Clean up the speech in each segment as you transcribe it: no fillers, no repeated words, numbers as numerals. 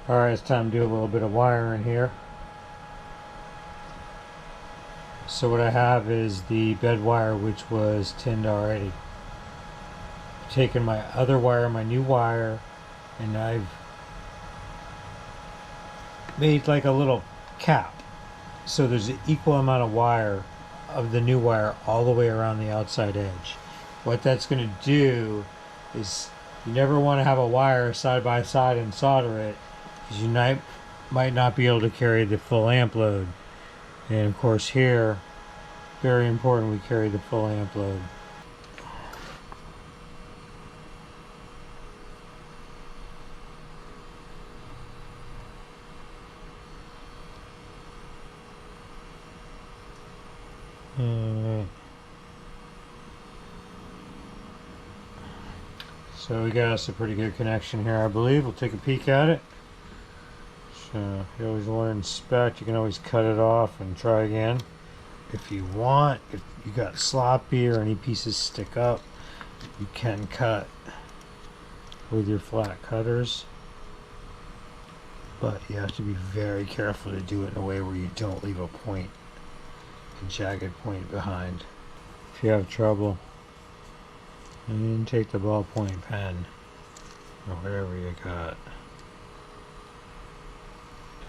Alright, it's time to do a little bit of wiring here. So what I have is the bed wire, which was tinned already. I've taken my other wire, my new wire, and I've made like a little cap. So there's an equal amount of wire of the new wire all the way around the outside edge. What that's going to do is you never want to have a wire side by side and solder it, because you might not be able to carry the full amp load. And of course here, very important, we carry the full amp load. So we got us a pretty good connection here, I believe. We'll take a peek at it. So you always want to inspect. You can always cut it off and try again. If you want, if you got sloppy or any pieces stick up, you can cut with your flat cutters. But you have to be very careful to do it in a way where you don't leave a point, a jagged point behind. If you have trouble, and take the ballpoint pen or whatever you got,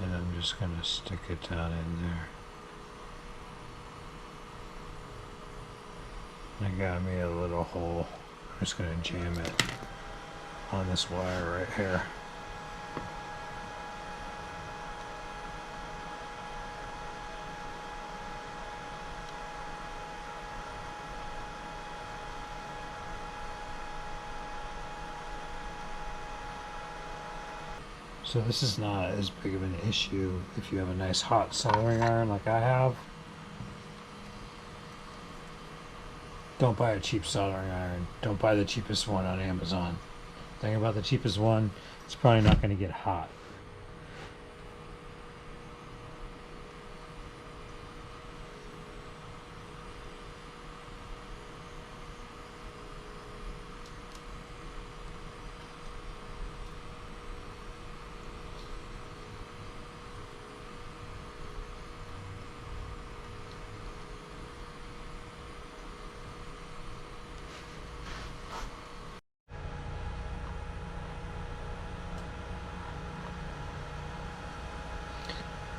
and I'm just going to stick it down in there. I got me a little hole. I'm just going to jam it on this wire right here. So this is not as big of an issue if you have a nice hot soldering iron like I have. Don't buy a cheap soldering iron. Don't buy the cheapest one on Amazon. The thing about the cheapest one, it's probably not going to get hot.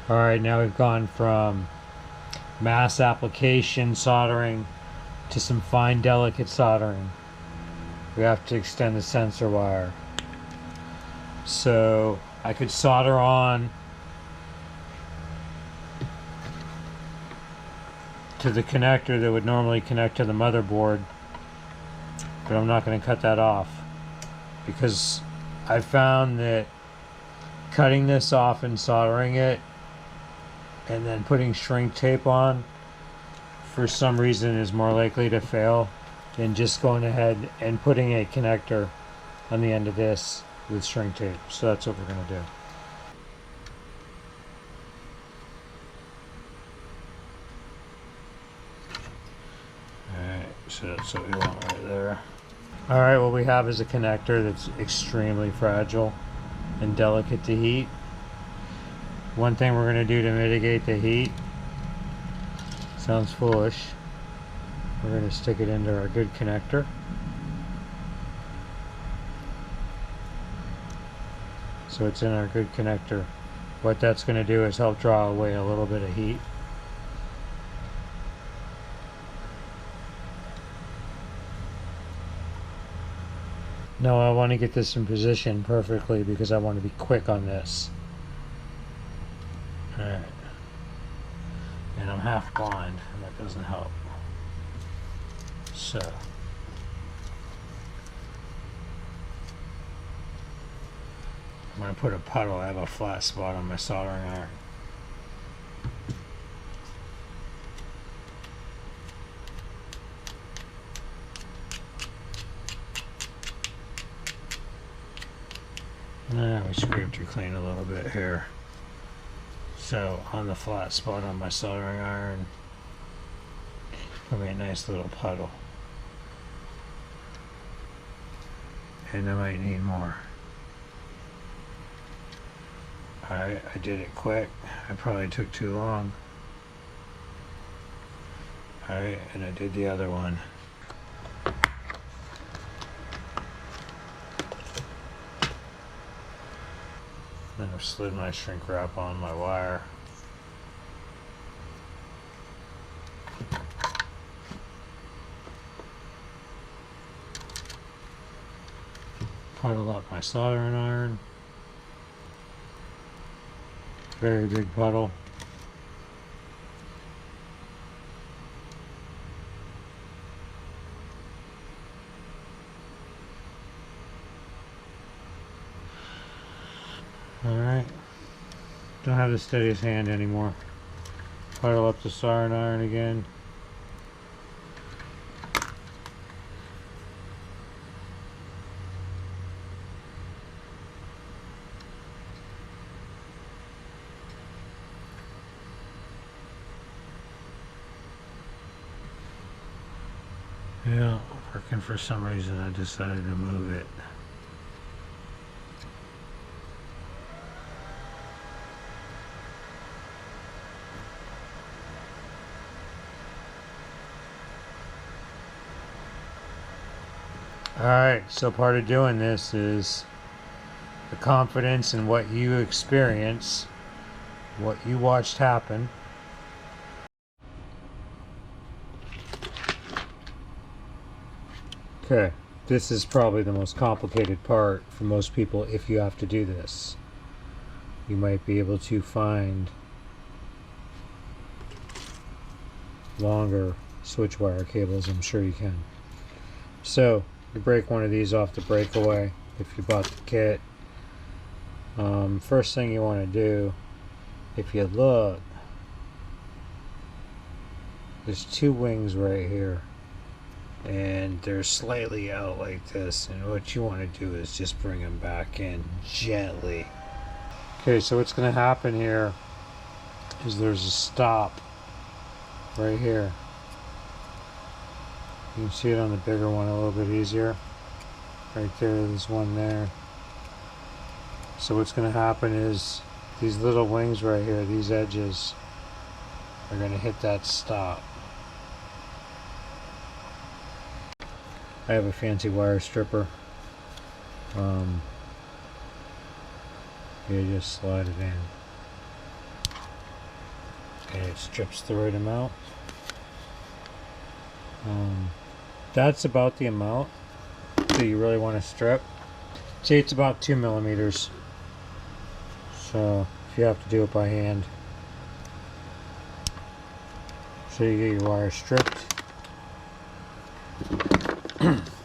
Alright, now we've gone from mass application soldering to some fine delicate soldering. We have to extend the sensor wire. So I could solder on to the connector that would normally connect to the motherboard, but I'm not going to cut that off, because I found that cutting this off and soldering it and then putting shrink tape on for some reason is more likely to fail than just going ahead and putting a connector on the end of this with shrink tape. So that's what we're going to do. Alright, so that's what we want right there. Alright, what we have is a connector that's extremely fragile and delicate to heat. One thing we're going to do to mitigate the heat, sounds foolish, we're going to stick it into our good connector. So it's in our good connector. What that's going to do is help draw away a little bit of heat. Now I want to get this in position perfectly because I want to be quick on this. Alright. And I'm half blind, and that doesn't help. So. I'm going to put a puddle. I have a flat spot on my soldering iron. We scraped her clean a little bit here. So on the flat spot on my soldering iron, put me a nice little puddle. And I might need more. Alright, I did it quick. I probably took too long. Alright, and I did the other one. Then I've slid my shrink wrap on my wire. Puddle up my soldering iron. Very big puddle. Alright. Don't have the steadiest hand anymore. Puddle up the soldering iron again. Yeah, working for some reason I decided to move it. Alright, so part of doing this is the confidence in what you experience, what you watched happen. Okay, this is probably the most complicated part for most people if you have to do this. You might be able to find longer switch wire cables, I'm sure you can. So, you break one of these off the breakaway if you bought the kit. First thing you want to do, if you look, there's two wings right here. And they're slightly out like this, and what you want to do is just bring them back in gently. Okay, so what's going to happen here is there's a stop right here. You can see it on the bigger one a little bit easier. Right there, there's one there. So what's going to happen is these little wings right here, these edges, are going to hit that stop. I have a fancy wire stripper. You just slide it in, and it strips the right amount. That's about the amount that you really want to strip. See, it's about 2 millimeters. So if you have to do it by hand, so you get your wire stripped.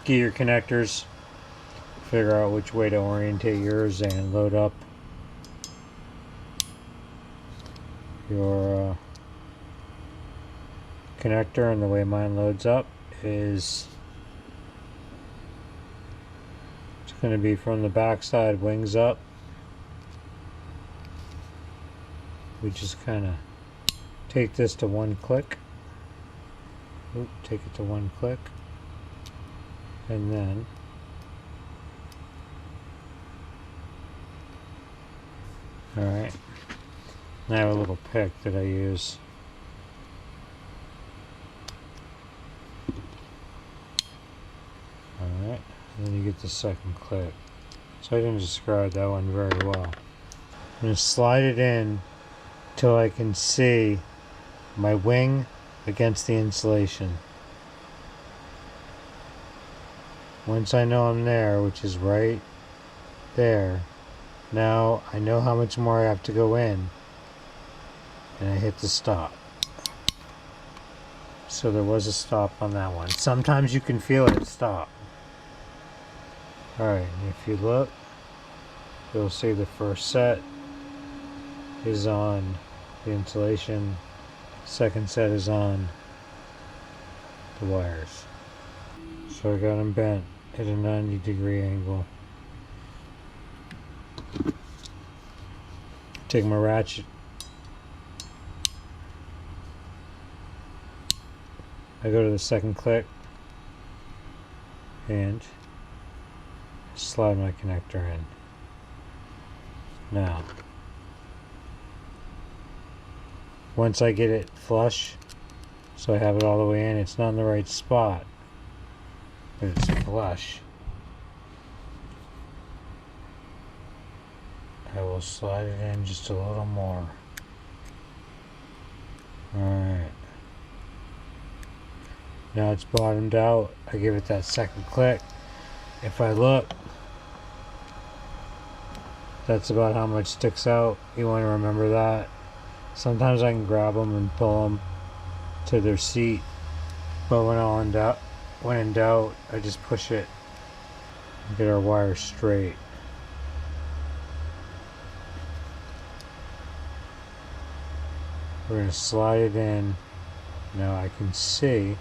Get your connectors, figure out which way to orientate yours, and load up your connector. And the way mine loads up is it's going to be from the back side, wings up. We just kind of take this to one click. Take it to one click. And then alright, I have a little pick that I use. Alright, and then you get the second click. So I didn't describe that one very well. I'm going to slide it in till I can see my wing against the insulation. Once I know I'm there, which is right there, now I know how much more I have to go in, and I hit the stop. So there was a stop on that one. Sometimes you can feel it stop. Alright, and if you look, you'll see the first set is on the insulation, second set is on the wires. So I got them bent at a 90-degree angle. Take my ratchet. I go to the second click and slide my connector in. Now, once I get it flush, so I have it all the way in, it's not in the right spot, but it's flush. I will slide it in just a little more. Alright. Now it's bottomed out. I give it that second click. If I look, that's about how much sticks out. You want to remember that. Sometimes I can grab them and pull them to their seat, but when in doubt, I just push it and get our wire straight. We're going to slide it in. Now I can see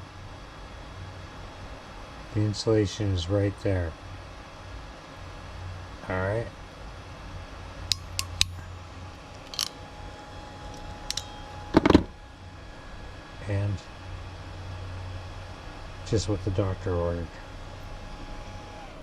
the insulation is right there. Alright. And just what the doctor ordered.